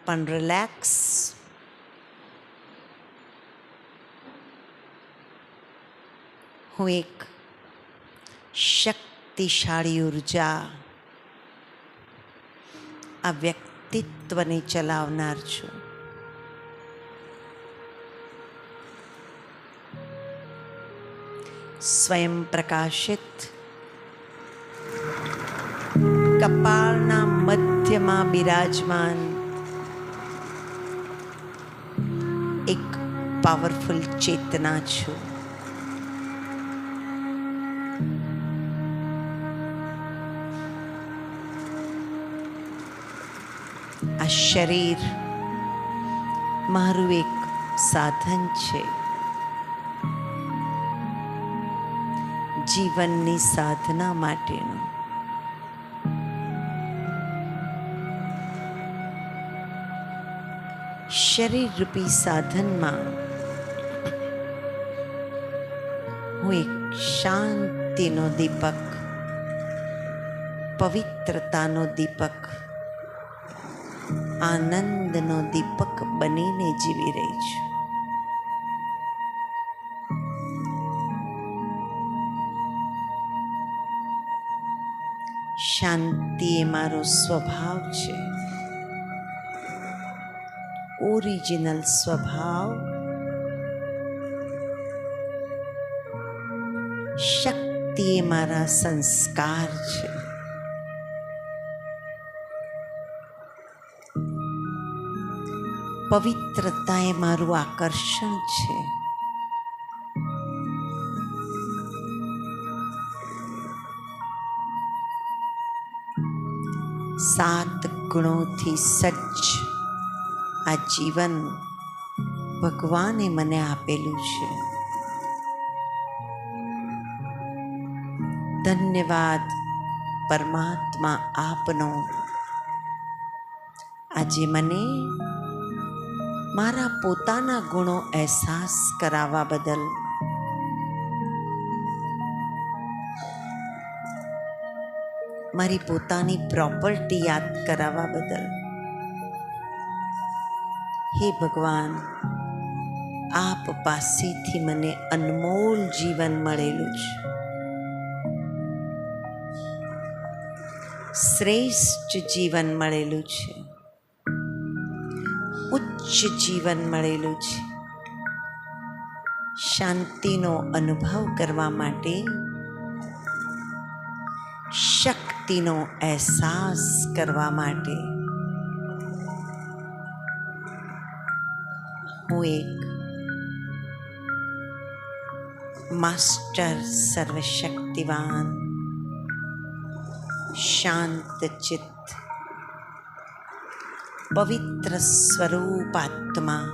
પણ રિલેક્સ. હું એક શક્તિશાળી ઉર્જા આ વ્યક્તિત્વને ચલાવનાર છું. સ્વયં પ્રકાશિત કપાળના મધ્યમાં બિરાજમાન એક પાવરફુલ ચેતના છું. આ શરીર મારું એક સાધન છે, જીવનની સાધના માટેનું. શરીર રૂપી સાધનમાં હું એક શાંતિનો દીપક, પવિત્રતાનો દીપક, આનંદનો દીપક બનીને જીવી રહી છું. શાંતિ એ મારો સ્વભાવ છે, ઓરિજિનલ સ્વભાવ. શક્તિ એ મારા સંસ્કાર છે. પવિત્રતા એ મારું આકર્ષણ છે. સાત ગુણોથી સજ્જ આ જીવન ભગવાને મને આપેલું છે. ધન્યવાદ પરમાત્મા આપનો, આજે મને મારા પોતાના ગુણો અહેસાસ કરાવવા બદલ. મારી પોતાની પ્રોપર્ટી યાદ કરાવવા બદલ. હે ભગવાન, આપ પાસેથી મને અનમોલ જીવન મળેલું છે, શ્રેષ્ઠ જીવન મળેલું છે, ઉચ્ચ જીવન મળેલું છે. શાંતિનો અનુભવ કરવા માટે, શક્તિનો અહેસાસ કરવા માટે હું એક માસ્ટર સર્વશક્તિવાન શાંત ચિત્ત પવિત્ર સ્વરૂપાત્મા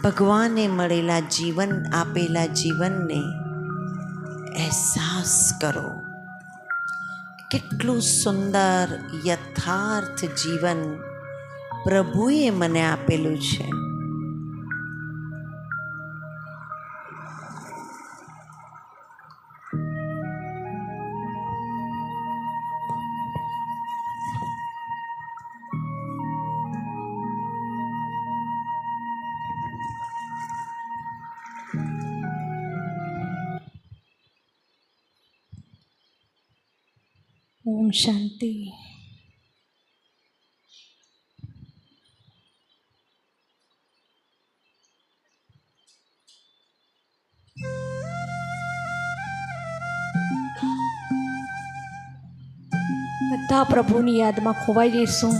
ભગવાને મળેલા જીવન, આપેલા જીવનને અહેસાસ કરો. કેટલું સુંદર યથાર્થ જીવન પ્રભુએ મને આપેલું છે. ઓમ શાંતિ. બધા પ્રભુની યાદમાં ખોવાઈ જઈશું.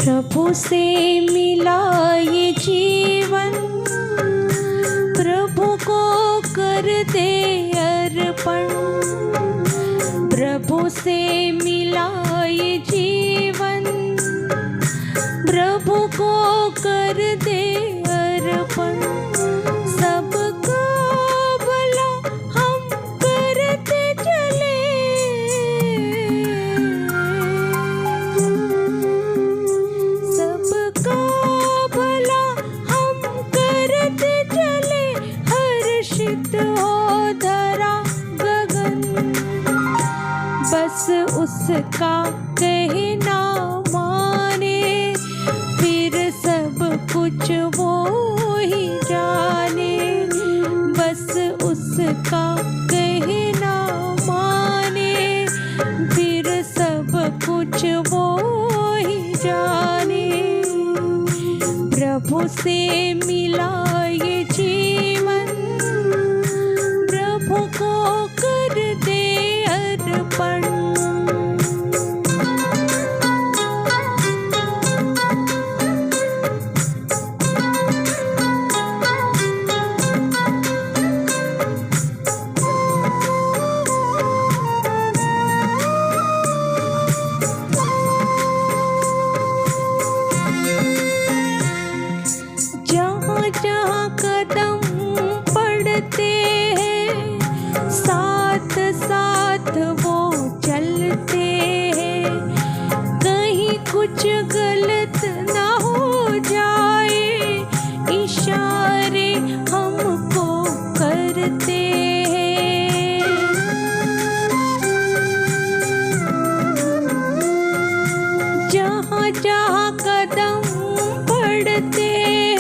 प्रभु से मिला ये जीवन, प्रभु को कर दे अर्पण. प्रभु से मिला ये जीवन, प्रभु को कर दे अर्पण. सबका भला हम करते चले उसका कहना माने, फिर सब कुछ वो ही जाने। बस उसका कहना माने, फिर सब कुछ वो ही जाने। प्रभु से मिला ये जीवन, प्रभु को कर दे अर्पण। जहाँ जहाँ कदम पड़ते हैं, साथ साथ वो चलते हैं। कहीं कुछ गलत ना हो जाए, इशारे हमको करते हैं। जहाँ जहाँ कदम पड़ते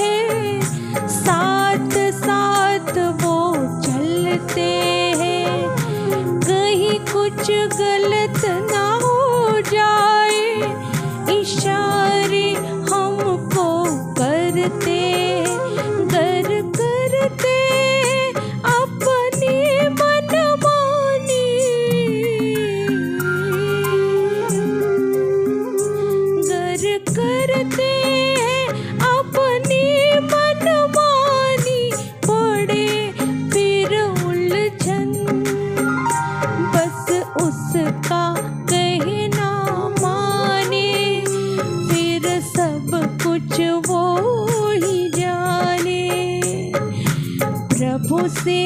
हैं, साथ साथ वो चलते हैं। कहीं कुछ गलत ना हो जाए, इशारे हमको करते गर करते अपनी मनमानी। गर करते अपनी मनमानी, पड़े फिर उलझन। बस उसका कहना माने, फिर सब कुछ वो ही जाने। प्रभु से